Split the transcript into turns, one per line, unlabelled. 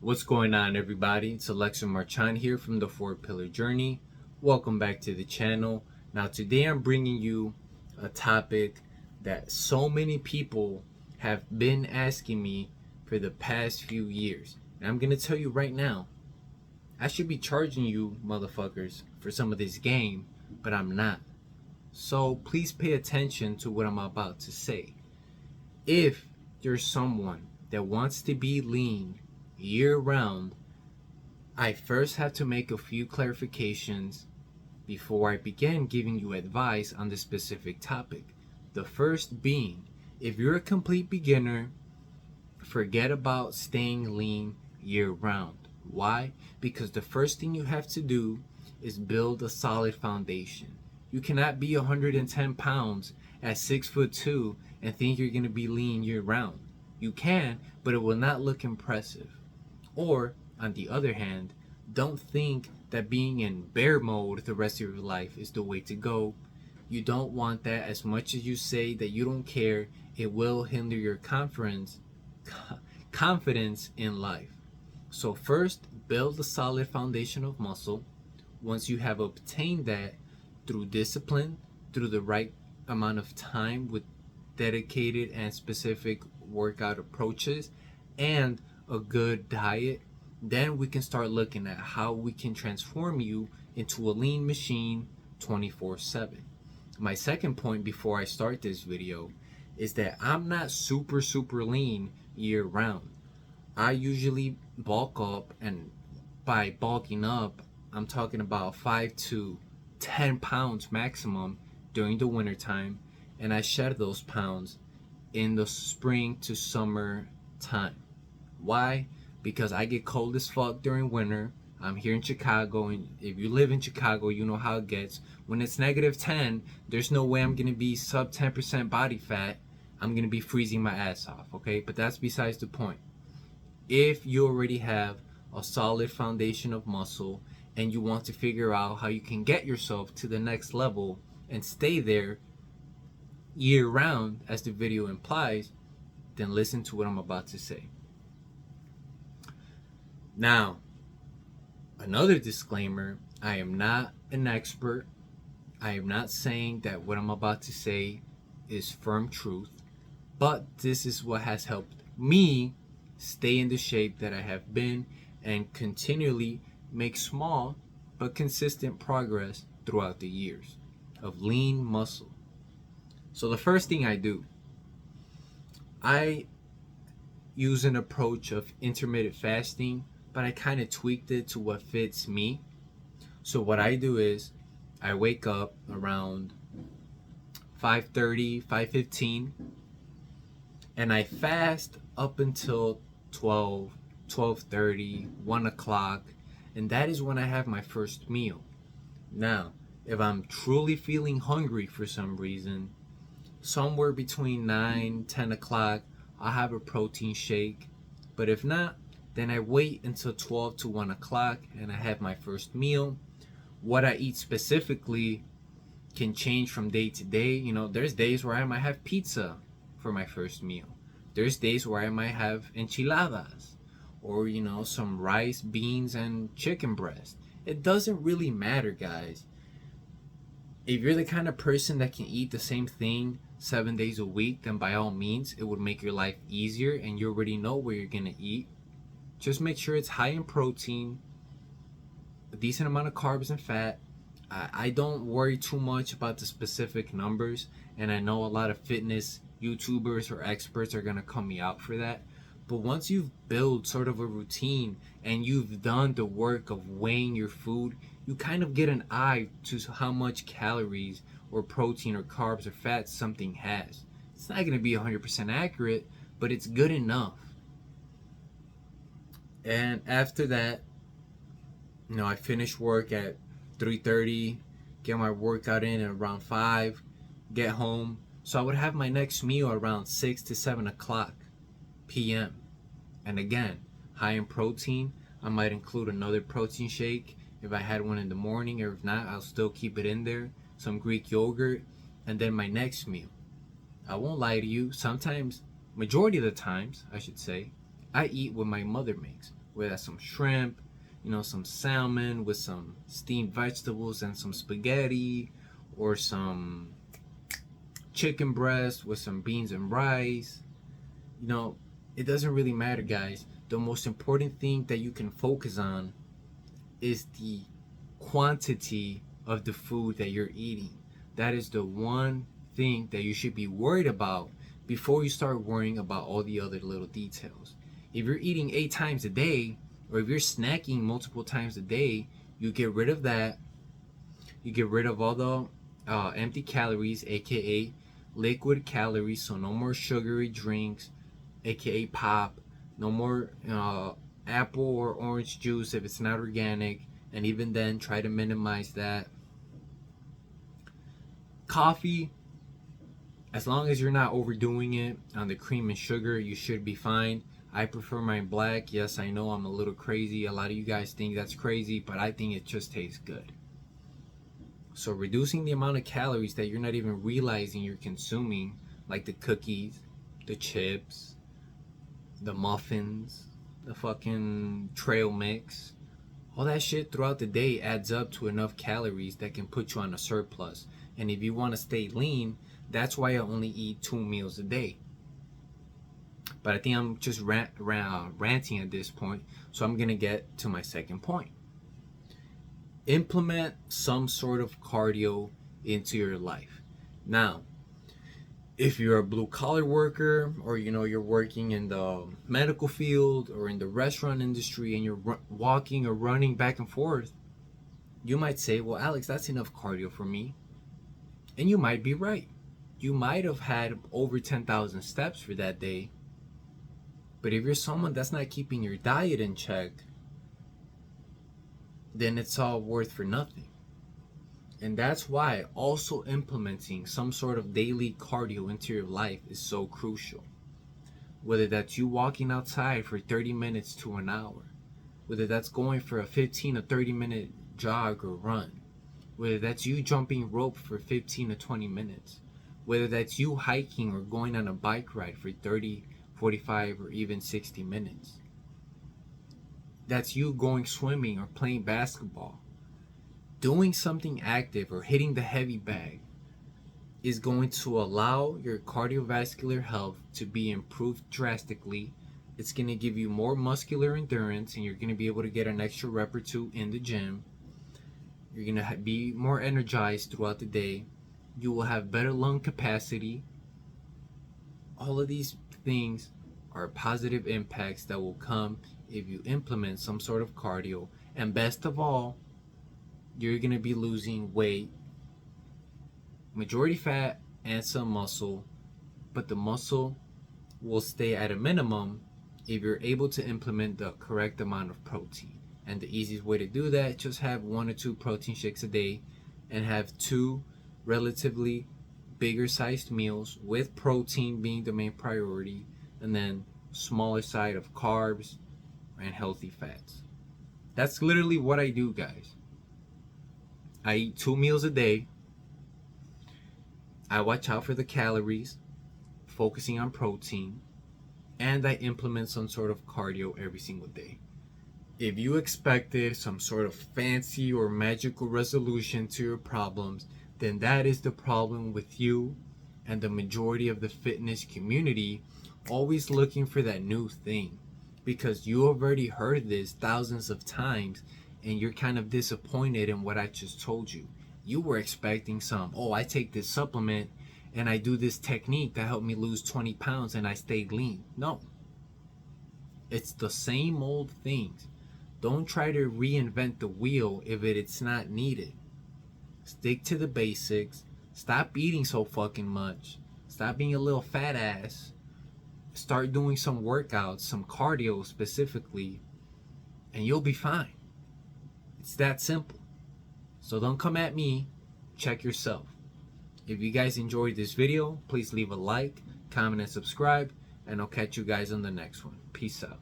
What's going on, everybody? It's Alexa Marchand here from the 4 Pillar Journey. Welcome back to the channel. Now today I'm bringing you a topic that so many people have been asking me for the past few years. And I'm going to tell you right now, I should be charging you motherfuckers for some of this game, but I'm not. So please pay attention to what I'm about to say. If you're someone that wants to be lean year round, I first have to make a few clarifications before I begin giving you advice on this specific topic. The first being, if you're a complete beginner, forget about staying lean year round. Why? Because the first thing you have to do is build a solid foundation. You cannot be 110 pounds at 6'2" and think you're going to be lean year round. You can, but it will not look impressive. Or, on the other hand, don't think that being in bear mode the rest of your life is the way to go. You don't want that. As much as you say that you don't care, it will hinder your confidence in life. So first, build a solid foundation of muscle. Once you have obtained that through discipline, through the right amount of time with dedicated and specific workout approaches, and a good diet, then we can start looking at how we can transform you into a lean machine 24/7. My second point before I start this video is that I'm not super lean year round. I usually bulk up, and by bulking up, I'm talking about 5 to 10 pounds maximum during the winter time, and I shed those pounds in the spring to summer time. Why? Because I get cold as fuck during winter. I'm here in Chicago, and if you live in Chicago, you know how it gets. When it's -10, there's no way I'm gonna be sub 10% body fat. I'm gonna be freezing my ass off, okay? But that's besides the point. If you already have a solid foundation of muscle and you want to figure out how you can get yourself to the next level and stay there year round, as the video implies, then listen to what I'm about to say. Now, another disclaimer, I am not an expert. I am not saying that what I'm about to say is firm truth, but this is what has helped me stay in the shape that I have been and continually make small but consistent progress throughout the years of lean muscle. So the first thing I use an approach of intermittent fasting, but I kind of tweaked it to what fits me. So what I do is I wake up around 5:30, 5:15, and I fast up until 12, 12:30, 1 o'clock, and that is when I have my first meal. Now, if I'm truly feeling hungry for some reason, somewhere between 9, 10 o'clock, I'll have a protein shake. But if not, then I wait until 12 to 1 o'clock and I have my first meal. What I eat specifically can change from day to day. You know, there's days where I might have pizza for my first meal. There's days where I might have enchiladas or, some rice, beans, and chicken breast. It doesn't really matter, guys. If you're the kind of person that can eat the same thing 7 days a week, then by all means, it would make your life easier and you already know where you're going to eat. Just make sure it's high in protein, a decent amount of carbs and fat. I don't worry too much about the specific numbers, and I know a lot of fitness YouTubers or experts are going to call me out for that. But once you've built sort of a routine and you've done the work of weighing your food, you kind of get an eye to how much calories or protein or carbs or fat something has. It's not going to be 100% accurate, but it's good enough. And after that, I finish work at 3:30, get my workout in at around 5, get home. So I would have my next meal around 6 to 7 o'clock p.m. And again, high in protein. I might include another protein shake if I had one in the morning, or if not, I'll still keep it in there. Some Greek yogurt, and then my next meal. I won't lie to you, sometimes, majority of the times, I should say, I eat what my mother makes, whether that's some shrimp, some salmon with some steamed vegetables and some spaghetti, or some chicken breast with some beans and rice. It doesn't really matter, guys. The most important thing that you can focus on is the quantity of the food that you're eating. That is the one thing that you should be worried about before you start worrying about all the other little details. If you're eating 8 times a day, or if you're snacking multiple times a day, you get rid of that. You get rid of all the empty calories, aka liquid calories. So no more sugary drinks, aka pop. No more apple or orange juice if it's not organic, and even then try to minimize that. Coffee, as long as you're not overdoing it on the cream and sugar, you should be fine. I prefer mine black. Yes, I know I'm a little crazy. A lot of you guys think that's crazy, but I think it just tastes good. So reducing the amount of calories that you're not even realizing you're consuming, like the cookies, the chips, the muffins, the fucking trail mix, all that shit throughout the day adds up to enough calories that can put you on a surplus. And if you want to stay lean, that's why I only eat 2 meals a day. But I think I'm just ranting at this point, so I'm gonna get to my second point. Implement some sort of cardio into your life. Now, if you're a blue collar worker, or you're working in the medical field or in the restaurant industry, and you're walking or running back and forth, you might say, well, Alex, that's enough cardio for me. And you might be right. You might have had over 10,000 steps for that day. But if you're someone that's not keeping your diet in check, then it's all worth for nothing. And that's why also implementing some sort of daily cardio into your life is so crucial. Whether that's you walking outside for 30 minutes to an hour, whether that's going for a 15 or 30 minute jog or run, whether that's you jumping rope for 15 to 20 minutes, whether that's you hiking or going on a bike ride for 30, 45, or even 60 minutes. That's you going swimming or playing basketball. Doing something active or hitting the heavy bag is going to allow your cardiovascular health to be improved drastically. It's going to give you more muscular endurance, and you're going to be able to get an extra rep or 2 in the gym. You're going to be more energized throughout the day. You will have better lung capacity. All of these things are positive impacts that will come if you implement some sort of cardio. And best of all, you're going to be losing weight, majority fat and some muscle, but the muscle will stay at a minimum if you're able to implement the correct amount of protein. And the easiest way to do that, just have 1 or 2 protein shakes a day, and have 2 relatively bigger sized meals with protein being the main priority, and then smaller side of carbs and healthy fats. That's literally what I do, guys. I eat 2 meals a day. I watch out for the calories, focusing on protein, and I implement some sort of cardio every single day. If you expected some sort of fancy or magical resolution to your problems, then that is the problem with you and the majority of the fitness community, always looking for that new thing, because you already heard this thousands of times and you're kind of disappointed in what I just told you. You were expecting I take this supplement and I do this technique that helped me lose 20 pounds and I stayed lean. No. It's the same old things. Don't try to reinvent the wheel if it's not needed. Stick to the basics. Stop eating so fucking much. Stop being a little fat ass. Start doing some workouts, some cardio specifically, and you'll be fine. It's that simple. So don't come at me. Check yourself. If you guys enjoyed this video, please leave a like, comment, and subscribe, and I'll catch you guys on the next one. Peace out.